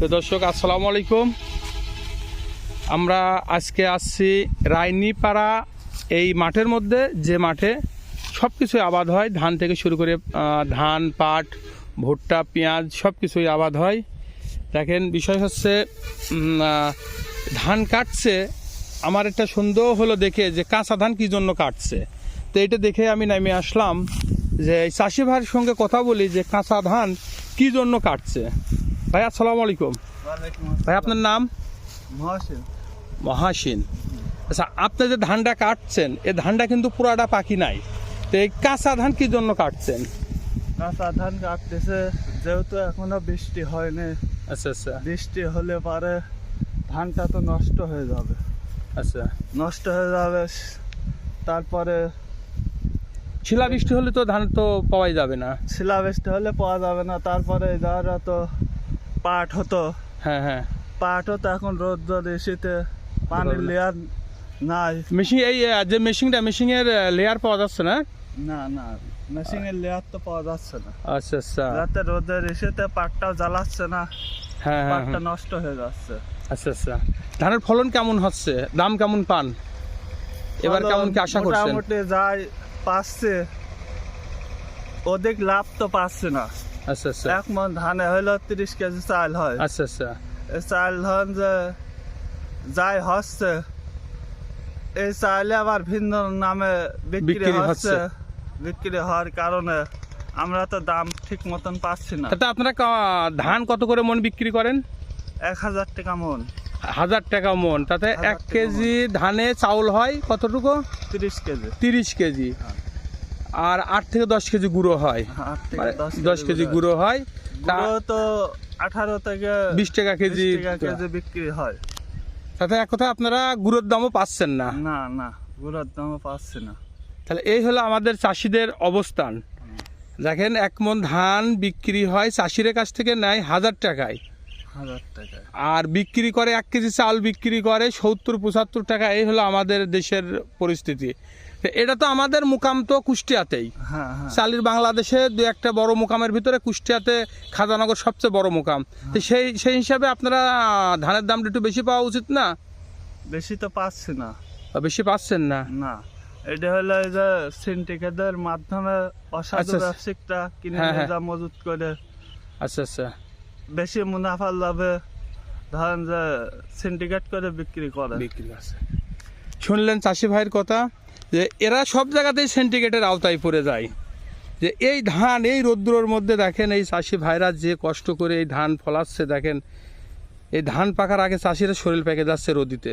তো দর্শক আসসালামু আলাইকুম। আমরা আজকে আসছি রাইনিপাড়া এই মাঠের মধ্যে, যে মাঠে সব কিছুই আবাদ হয়, ধান থেকে শুরু করে ধান, পাট, ভুট্টা, পেঁয়াজ সব কিছুই আবাদ হয়। দেখেন, বিষয় হচ্ছে ধান কাটছে। আমার একটা সন্দেহ হলো দেখে যে কাঁচা ধান কী জন্য কাটছে। তো এটা দেখে আমি নেমে আসলাম যে এই চাষি ভাইয়ের সঙ্গে কথা বলি যে কাঁচা ধান কী জন্য কাটছে। ভাই আসসালামু আলাইকুম। ভাই আপনার নাম? মহাসিন। আচ্ছা, আপনি যে ধানটা কাটছেন এই ধানটা কিন্তু পুরাটা পাকি নাই, তো এই কাঁচা ধান কি জন্য কাটছেন? কাঁচা ধান কাটতেছে যেহেতু এখনো বৃষ্টি হয়নি। আচ্ছা আচ্ছা বৃষ্টি হলে পরে ধানটা তো নষ্ট হয়ে যাবে। আচ্ছা, নষ্ট হয়ে যাবে, তারপরে শিলাবৃষ্টি হলে তো ধান তো পাওয়াই যাবে না। শিলাবৃষ্টি হলে পাওয়া যাবে না। তারপরে যারা তো পাট হতো, হ্যাঁ হ্যাঁ, পাটও তো এখন রোদ শীতে পানির লেয়ার নাই। মেশিন, এই যে মেশিনের লেয়ার পাওয়া যাচ্ছে না। না না, মেশিনের লেয়ার তো পাওয়া যাচ্ছে না। আচ্ছা আচ্ছা, যাতে রোদের শীতে পাটটাও জ্বালাচ্ছে না, হ্যাঁ হ্যাঁ, পাটটা নষ্ট হয়ে যাচ্ছে। আচ্ছা আচ্ছা। ধানের ফলন কেমন হচ্ছে, দাম কেমন পান এবার, কেমন কি আশা করছেন? মোটামুটি যাই পাচ্ছে, অধিক লাভ তো পাচ্ছে না। আচ্ছা আচ্ছা, এক মন ধানে হইলো 30 কেজি চাল হয়। আচ্ছা আচ্ছা, এই চাল ধান যে যাই হচ্ছে, এই চাইলে আবার ভিন্ন নামে বিক্রি হচ্ছে। বিক্রি হওয়ার কারণে আমরা তো দাম ঠিক মতন পাচ্ছি না। তাতে আপনারা ধান কত করে মন বিক্রি করেন? 1000 টাকা মন। 1000 টাকা মন, তাতে 1 কেজি ধানে চাউল হয় কতটুকু? 30 কেজি। 30 কেজি, আর 8 থেকে 10 কেজি গুঁড়ো হয়। 10 কেজি গুঁড়ো হয়, গুঁড়ো তো 18 থেকে 20 টাকা কেজি বিক্রি হয়। তাতে এক কথায় আপনারা গুঁড়োর দামও পাচ্ছেন না। না না, গুঁড়োর দামও পাচ্ছি না। তাহলে এই হলো আমাদের চাষিদের অবস্থান। দেখেন, 1 মন ধান বিক্রি হয় চাষির কাছ থেকে নেয় 1000 টাকায়, 1000 টাকায়, আর বিক্রি করে 1 কেজি চাল বিক্রি করে 70-75 টাকা। এই হলো আমাদের দেশের পরিস্থিতি। এটা তো আমাদের মুকাম তো কুষ্টিয়াতেই। হ্যাঁ হ্যাঁ, চালির বাংলাদেশে 2-1টা বড় মুকামের ভিতরে কুষ্টিয়াতে খাজানগর সবচেয়ে বড় মুকাম। তো সেই হিসাবে আপনারা ধানের দামটা একটু বেশি পাওয়া উচিত না? বেশি তো পাচ্ছি না। বেশি পাচ্ছেন না? না, এটা হলো এই যে সিন্ডিকেটের মাধ্যমে অসাধু ব্যবসায়িকরা কিনে নিয়ে যা মজুত করে। আচ্ছা আচ্ছা, বেশি মুনাফা লাভে ধরেন যে সিন্ডিকেট করে বিক্রি করে। শুনলেন চাষি ভাইয়ের কথা, যে এরা সব জায়গাতেই সিন্ডিকেটের আওতায় পড়ে যায়। যে এই ধান এই রৌদ্রের মধ্যে দেখেন এই চাষি ভাইরা যে কষ্ট করে এই ধান ফলাচ্ছে, দেখেন এই ধান পাকার আগে চাষিরা শরীর পেকে যাচ্ছে রোদিতে।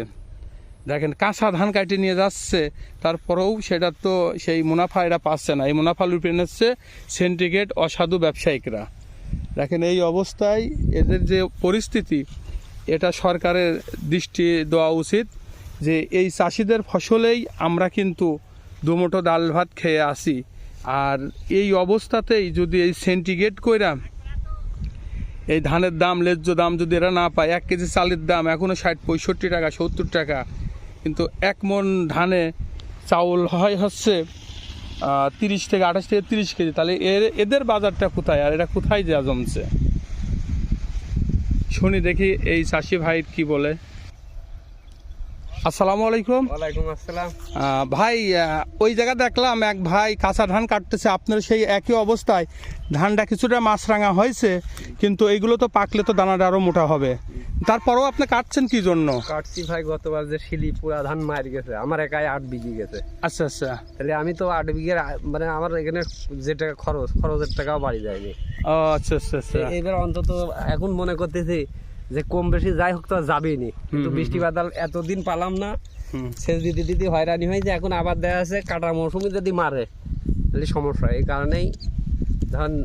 দেখেন কাঁচা ধান কাটে নিয়ে যাচ্ছে, তারপরেও সেটা তো সেই মুনাফা এরা পাচ্ছে না। এই মুনাফা লুটে নিচ্ছে সিন্ডিকেট অসাধু ব্যবসায়িকরা। দেখেন এই অবস্থায় এদের যে পরিস্থিতি, এটা সরকারের দৃষ্টি দেওয়া উচিত যে এই চাষিদের ফসলেই আমরা কিন্তু দুমুঠো ডাল ভাত খেয়ে আসি, আর এই অবস্থাতেই যদি এই সিন্ডিকেট কইরা এই ধানের দাম, ন্যায্য দাম যদি এরা না পায়, 1 কেজি চালের দাম এখনও 60-65 টাকা, 70 টাকা, কিন্তু 1 মন ধানে চাউল হয় হচ্ছে 30 থেকে 28 থেকে 30 কেজি। তাহলে এদের বাজারটা কোথায়, আর এরা কোথায় যা জমছে? শুনি দেখি এই চাষি ভাই কি বলে। আসসালামু আলাইকুম। ওয়ালাইকুম আসসালাম। ভাই, ওই জায়গা দেখলাম এক ভাই কাঁচা ধান কাটতেছে, আপনার সেই একই অবস্থায় ধানটা কিছুটা মাছরাঙা হয়েছে, কিন্তু এইগুলো তো পাকলে তো দানাটা আরো মোটা হবে। তারপরেও আপনি কাটছেন কি জন্য? কাটছি ভাই, গতবার যে শিলি পুরা ধান মার গেছে, আমার একাই 8 বিঘি গেছে। আচ্ছা আচ্ছা, তাহলে আমি তো 8 বিঘের মানে আমার এখানে যে টাকা খরচের টাকাও বাড়ি যায়নি। ও আচ্ছা আচ্ছা আচ্ছা, এবার অন্তত এখন মনে করতেছি যে কম বেশি যাই হোক তো যাবেই নি, কিন্তু বৃষ্টি বাদল এতদিন পালাম না, সেচ দিতে দিতে হয়রানি হয়েছে। এখন আবার দেখা যাচ্ছে কাটার মৌসুমে যদি মারে তাহলে সমস্যা। এই কারণেই ধরেন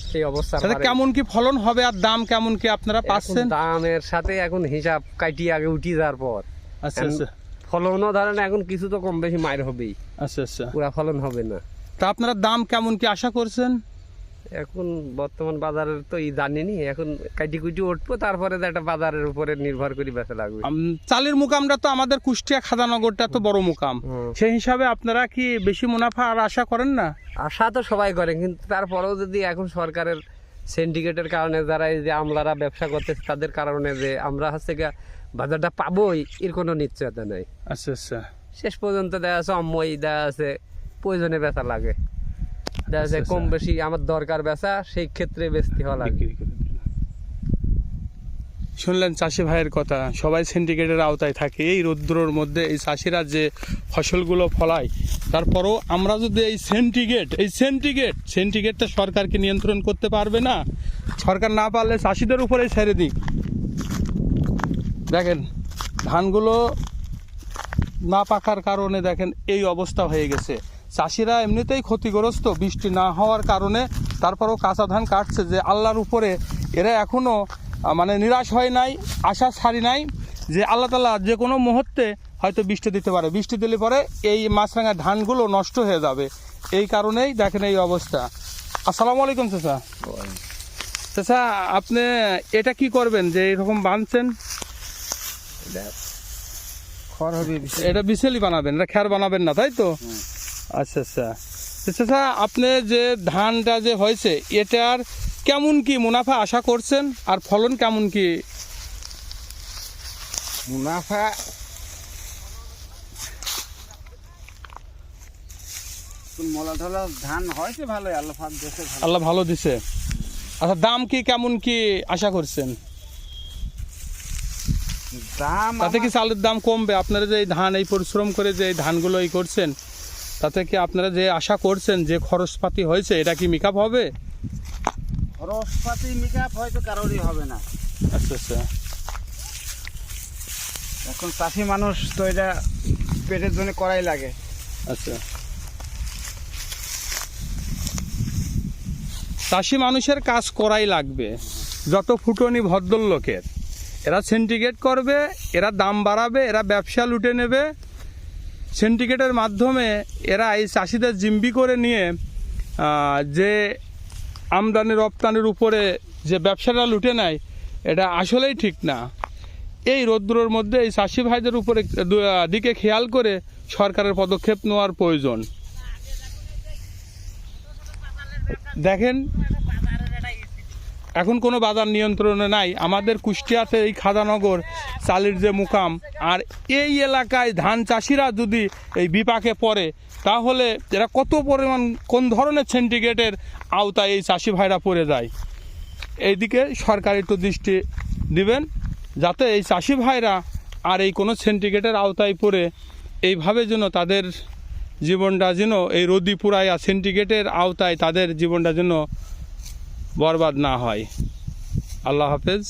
সেই অবস্থা। কেমন কি ফলন হবে আর দাম কেমন কি আপনারা পাচ্ছেন? দামের সাথে এখন হিসাব কাটিয়ে আগে উঠি যাওয়ার পর আচ্ছা আচ্ছা, ফলনও ধরেন এখন কিছু তো কম বেশি মায়ের হবেই। আচ্ছা আচ্ছা, পুরা ফলন হবে না। তা আপনারা দাম কেমন কি আশা করছেন? এখন বর্তমান বাজারের তো জানিনি, এখন কাটি কুটি উঠবো, তারপরে একটা বাজারের উপরে নির্ভর করে বেঁচে লাগবে। চালের মুকামটা তো আমাদের কুষ্টিয়া খাজানগরটা তো বড় মুকাম, সেই হিসাবে আপনারা কি বেশি মুনাফা আর আশা করেন না? আশা তো সবাই করে, কিন্তু তারপরেও যদি এখন সরকারের সিন্ডিকেটের কারণে যারা এই যে আমলারা ব্যবসা করতেছে তাদের কারণে যে আমরা হচ্ছে গিয়া বাজারটা পাবোই এর কোনো নিশ্চয়তা নেই। আচ্ছা আচ্ছা শেষ পর্যন্ত দেখা যাচ্ছে অম্মই দেখা আছে প্রয়োজনে বেচা লাগে, দেখা যাচ্ছে কম বেশি আমার দরকার বেচা সেই ক্ষেত্রে বেচতে হওয়া লাগে। বিক্রি করে দিলেন। শুনলেন চাষি ভাইয়ের কথা, সবাই সিন্ডিকেটের আওতায় থাকে। এই রৌদ্রের মধ্যে এই চাষিরা যে ফসলগুলো ফলায়, তারপরও আমরা যদি এই সেন্টিগ্রেডটা সরকারকে নিয়ন্ত্রণ করতে পারবে না। সরকার না পারলে চাষিদের উপরেই ছেড়ে দিক। দেখেন ধানগুলো না পাকার কারণে দেখেন এই অবস্থা হয়ে গেছে। চাষিরা এমনিতেই ক্ষতিগ্রস্ত বৃষ্টি না হওয়ার কারণে, তারপরেও কাঁচা ধান কাটছে। যে আল্লাহর উপরে এরা এখনও মানে নিরাশ হয় নাই, আশা ছাড়ি নাই যে আল্লাহ তাআলা যে কোনো মুহূর্তে হয়তো বৃষ্টি দিতে পারে। বৃষ্টি দিলে পরে এই মাছরাঙা ধানগুলো নষ্ট হয়ে যাবে। এই কারণেই দেখেন এই অবস্থা। আসসালামু আলাইকুম চাচা। চাচা আপনি এটা কি করবেন যে এরকম বাঁধছেন? খড় হবে এটা বিছেলি বানাবেন, এটা খ্যার বানাবেন না, তাই তো? আচ্ছা আচ্ছা। চাচা আপনি যে ধানটা যে হয়েছে এটার কেমন কি মুনাফা আশা করছেন, আর ফলন কেমন কি? মুনাফা মলা ঢলা ধান হয়েছে ভালোই, আল্লাহ পাক দেশে ভালো। আল্লাহ ভালো দিছে। আচ্ছা দাম কি কেমন কি আশা করছেন? দাম তাতে কি চালের দাম কমবে? আপনারা যে এই ধান এই পরিশ্রম করে যে এই ধানগুলো এই করছেন, তাতে কি আপনারা যে আশা করছেন যে খরচপাতি হয়েছে এটা কি মেকআপ হবে? খরচপাতি মেকআপ হয়তো কারোরই হবে না। আচ্ছা আচ্ছা। এখন চাষি মানুষ তো এটা পেটের জন্য করাই লাগে। আচ্ছা, চাষি মানুষের কাজ করাই লাগবে। যত ফুটনি ভদ্রলোকের, এরা সিন্ডিকেট করবে, এরা দাম বাড়াবে, এরা ব্যবসা লুটে নেবে। সিন্ডিকেটের মাধ্যমে এরা এই চাষিদের জিম্বি করে নিয়ে যে আমদানি রপ্তানির উপরে যে ব্যবসাটা লুটে নেয়, এটা আসলেই ঠিক না। এই রৌদ্রের মধ্যে এই চাষি ভাইদের উপরে দিকে খেয়াল করে সরকারের পদক্ষেপ নেওয়ার প্রয়োজন। দেখেন এখন কোনো বাজার নিয়ন্ত্রণে নাই। আমাদের কুষ্টিয়াতে এই খাদানগর চালির যে মুকাম, আর এই এলাকায় ধান চাষিরা যদি এই বিপাকে পড়ে, তাহলে এরা কত পরিমাণ কোন ধরনের সিন্ডিকেটের আওতায় এই চাষি ভাইরা পড়ে যায়। এইদিকে সরকার একটু দৃষ্টি দিবেন, যাতে এই চাষি ভাইরা আর এই কোনো সিন্ডিকেটের আওতায় পড়ে এইভাবে যেন তাদের জীবনটা যেন এই রোদি পুরাইয়া সিন্ডিকেটের আওতায় তাদের জীবনটা যেন বরবাদ না হয়। আল্লাহ হাফেজ।